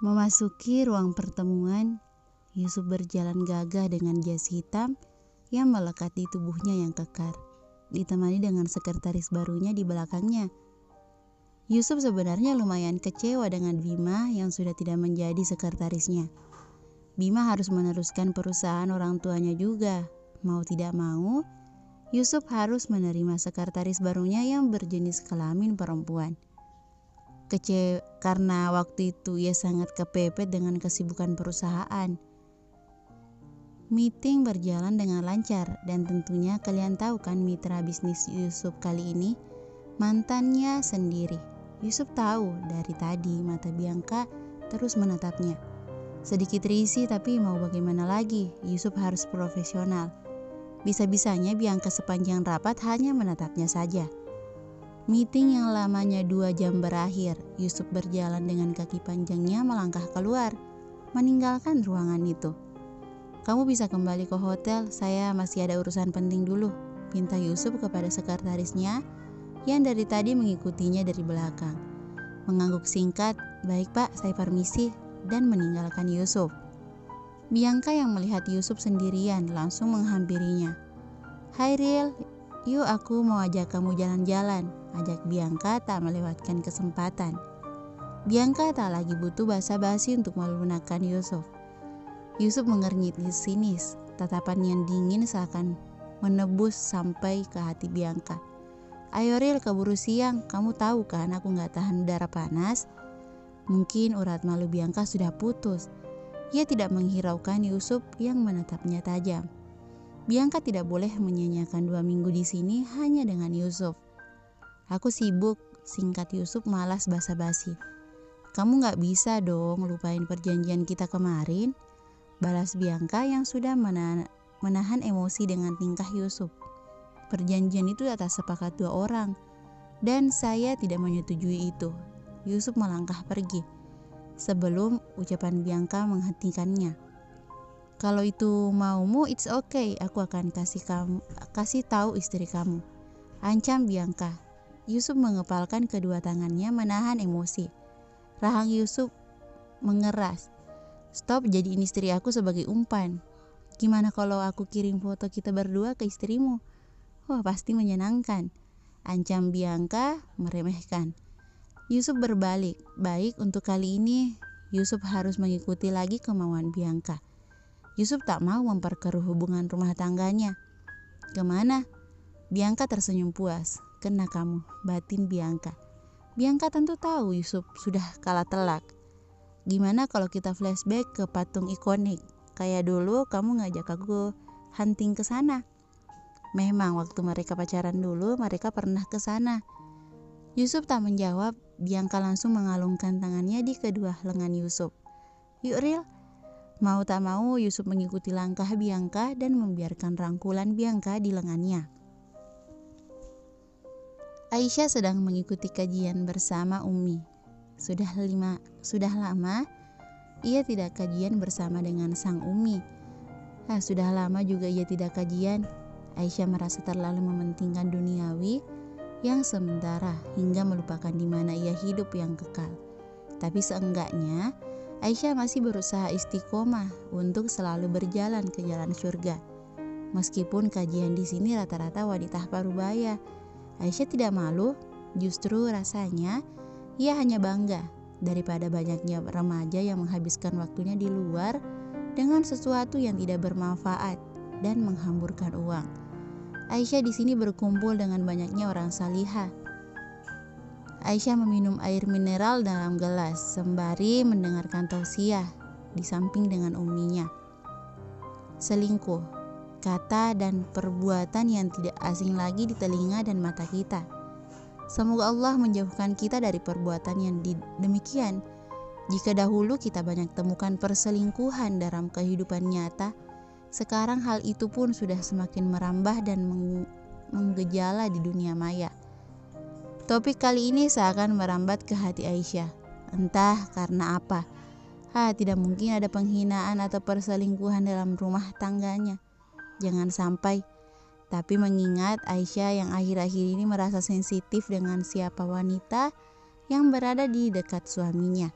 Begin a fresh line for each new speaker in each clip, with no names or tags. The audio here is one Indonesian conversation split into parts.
Memasuki ruang pertemuan, Yusuf berjalan gagah dengan jas hitam yang melekat di tubuhnya yang kekar, ditemani dengan sekretaris barunya di belakangnya. Yusuf sebenarnya lumayan kecewa dengan Bima yang sudah tidak menjadi sekretarisnya. Bima harus meneruskan perusahaan orang tuanya juga. Mau tidak mau, Yusuf harus menerima sekretaris barunya yang berjenis kelamin perempuan. Karena waktu itu ia sangat kepepet dengan kesibukan perusahaan. Meeting berjalan dengan lancar dan tentunya kalian tahu kan mitra bisnis Yusuf kali ini, mantannya sendiri. Yusuf tahu dari tadi mata Bianca terus menatapnya. Sedikit risih tapi mau bagaimana lagi, Yusuf harus profesional. Bisa-bisanya Bianca sepanjang rapat hanya menatapnya saja. Meeting yang lamanya 2 jam berakhir. Yusuf berjalan dengan kaki panjangnya melangkah keluar, meninggalkan ruangan itu. "Kamu bisa kembali ke hotel, saya masih ada urusan penting dulu," pinta Yusuf kepada sekretarisnya yang dari tadi mengikutinya dari belakang. Mengangguk singkat, "Baik Pak, saya permisi," dan meninggalkan Yusuf. Bianca yang melihat Yusuf sendirian langsung menghampirinya. "Hai Ril, yuk aku mau ajak kamu jalan-jalan," ajak Bianca tak melewatkan kesempatan. Bianca tak lagi butuh basa-basi untuk melunakkan Yusuf. Yusuf mengernyit sinis, tatapan yang dingin seakan menebus sampai ke hati Bianca. "Ayo Ril, keburu siang, kamu tahu kan aku gak tahan udara panas." Mungkin urat malu Bianca sudah putus. Ia tidak menghiraukan Yusuf yang menatapnya tajam. Bianca tidak boleh menyanyiakan 2 minggu di sini hanya dengan Yusuf. "Aku sibuk," singkat Yusuf malas basa-basi. "Kamu gak bisa dong lupain perjanjian kita kemarin," balas Bianca yang sudah menahan emosi dengan tingkah Yusuf. "Perjanjian itu atas sepakat 2 orang, dan saya tidak menyetujui itu." Yusuf melangkah pergi, sebelum ucapan Bianca menghentikannya. "Kalau itu maumu, it's okay. Aku akan kasih tahu istri kamu," ancam Bianca. Yusuf mengepalkan kedua tangannya menahan emosi. Rahang Yusuf mengeras. "Stop jadiin istri aku sebagai umpan. Gimana kalau aku kirim foto kita berdua ke istrimu? Wah, pasti menyenangkan," ancam Bianca meremehkan. Yusuf berbalik. Baik, untuk kali ini Yusuf harus mengikuti lagi kemauan Bianca. Yusuf tak mau memperkeruh hubungan rumah tangganya. "Kemana?" Bianca tersenyum puas. "Kena kamu," batin Bianca. Bianca tentu tahu Yusuf sudah kalah telak. "Gimana kalau kita flashback ke patung ikonik? Kayak dulu kamu ngajak aku hunting ke sana." Memang waktu mereka pacaran dulu, mereka pernah ke sana. Yusuf tak menjawab. Bianca langsung mengalungkan tangannya di kedua lengan Yusuf. "Yuk Ril." Mau tak mau Yusuf mengikuti langkah Bianca dan membiarkan rangkulan Bianca di lengannya. Aisyah sedang mengikuti kajian bersama Umi. Sudah lama ia tidak kajian bersama dengan sang Umi. Sudah lama juga ia tidak kajian. Aisyah merasa terlalu mementingkan duniawi yang sementara hingga melupakan di mana ia hidup yang kekal. Tapi seenggaknya Aisyah masih berusaha istiqomah untuk selalu berjalan ke jalan surga. Meskipun kajian di sini rata-rata wanita parubaya, Aisyah tidak malu, justru rasanya ia hanya bangga daripada banyaknya remaja yang menghabiskan waktunya di luar dengan sesuatu yang tidak bermanfaat dan menghamburkan uang. Aisyah di sini berkumpul dengan banyaknya orang salihah. Aisyah meminum air mineral dalam gelas sembari mendengarkan tausiah di samping dengan uminya. Selingkuh, kata dan perbuatan yang tidak asing lagi di telinga dan mata kita. Semoga Allah menjauhkan kita dari perbuatan yang demikian. Jika dahulu kita banyak temukan perselingkuhan dalam kehidupan nyata, sekarang hal itu pun sudah semakin merambah dan menggejala di dunia maya. Topik kali ini seakan merambat ke hati Aisyah. Entah karena apa. Tidak mungkin ada penghinaan atau perselingkuhan dalam rumah tangganya. Jangan sampai. Tapi mengingat Aisyah yang akhir-akhir ini merasa sensitif dengan siapa wanita yang berada di dekat suaminya.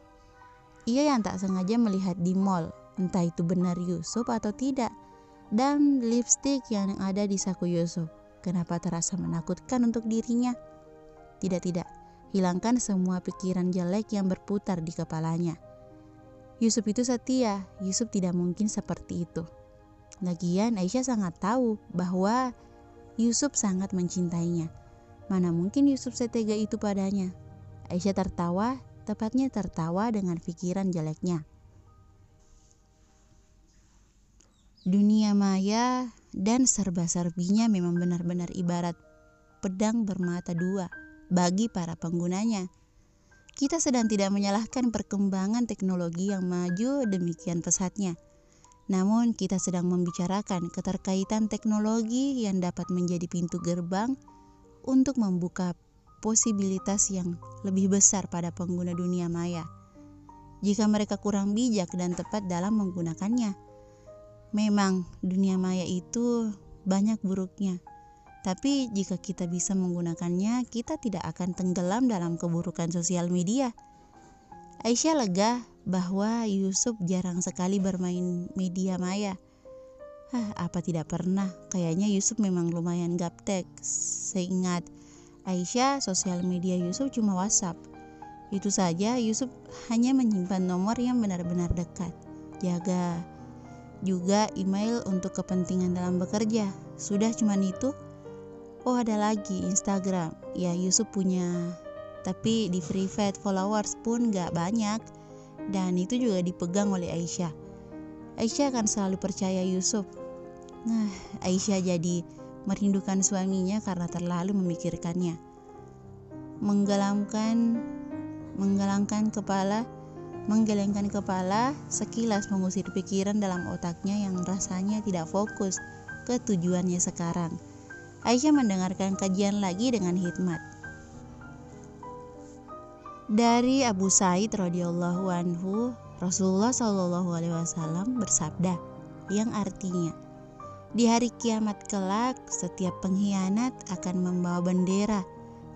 Ia yang tak sengaja melihat di mall, entah itu benar Yusuf atau tidak, dan lipstik yang ada di saku Yusuf. Kenapa terasa menakutkan untuk dirinya? Tidak. Hilangkan semua pikiran jelek yang berputar di kepalanya. Yusuf itu setia, Yusuf tidak mungkin seperti itu. Lagian Aisyah sangat tahu bahwa Yusuf sangat mencintainya. Mana mungkin Yusuf setega itu padanya? Aisyah tertawa, tepatnya tertawa dengan pikiran jeleknya. Dunia maya dan serba-serbinya memang benar-benar ibarat pedang bermata dua bagi para penggunanya. Kita sedang tidak menyalahkan perkembangan teknologi yang maju demikian pesatnya. Namun kita sedang membicarakan keterkaitan teknologi yang dapat menjadi pintu gerbang untuk membuka posibilitas yang lebih besar pada pengguna dunia maya. Jika mereka kurang bijak dan tepat dalam menggunakannya. Memang dunia maya itu banyak buruknya. Tapi jika kita bisa menggunakannya, kita tidak akan tenggelam dalam keburukan sosial media. Aisyah lega bahwa Yusuf jarang sekali bermain media maya. Apa tidak pernah? Kayaknya Yusuf memang lumayan gaptek. Seingat Aisyah, sosial media Yusuf cuma WhatsApp. Itu saja, Yusuf hanya menyimpan nomor yang benar-benar dekat. Jaga juga email untuk kepentingan dalam bekerja. Sudah cuman itu. Oh, ada lagi Instagram. Ya, Yusuf punya, tapi di private followers pun gak banyak. Dan itu juga dipegang oleh Aisyah. Aisyah akan selalu percaya Yusuf. Aisyah jadi merindukan suaminya karena terlalu memikirkannya. Menggelengkan kepala, sekilas mengusir pikiran dalam otaknya yang rasanya tidak fokus ke tujuannya sekarang. Aisyah mendengarkan kajian lagi dengan hikmat. Dari Abu Sa'id radhiyallahu anhu, Rasulullah shallallahu alaihi wasallam bersabda, yang artinya, di hari kiamat kelak, setiap pengkhianat akan membawa bendera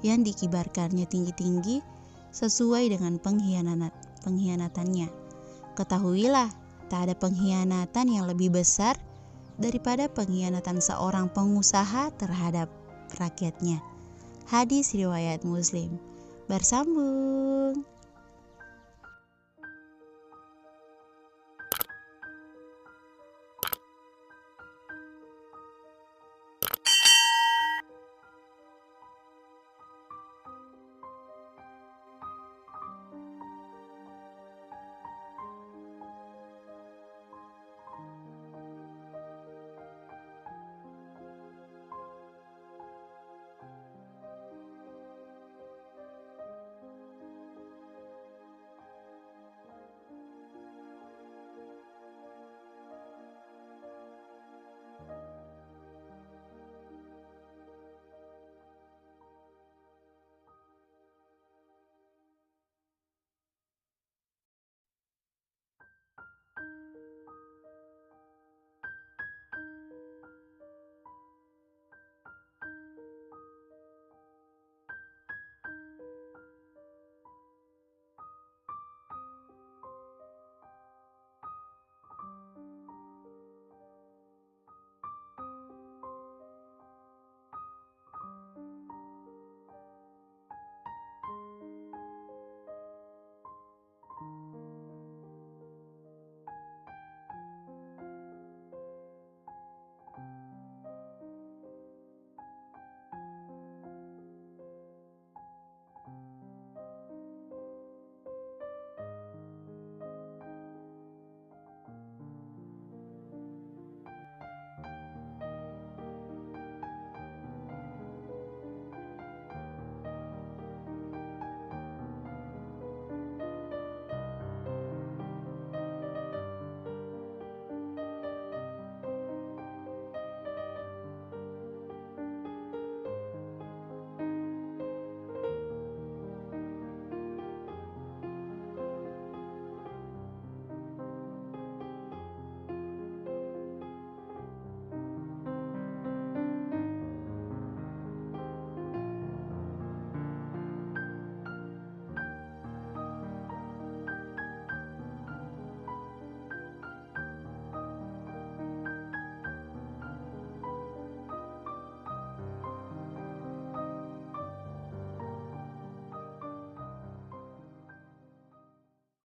yang dikibarkannya tinggi-tinggi sesuai dengan pengkhianatannya. Ketahuilah, tak ada pengkhianatan yang lebih besar daripada pengkhianatan seorang pengusaha terhadap rakyatnya. Hadis riwayat Muslim. Bersambung.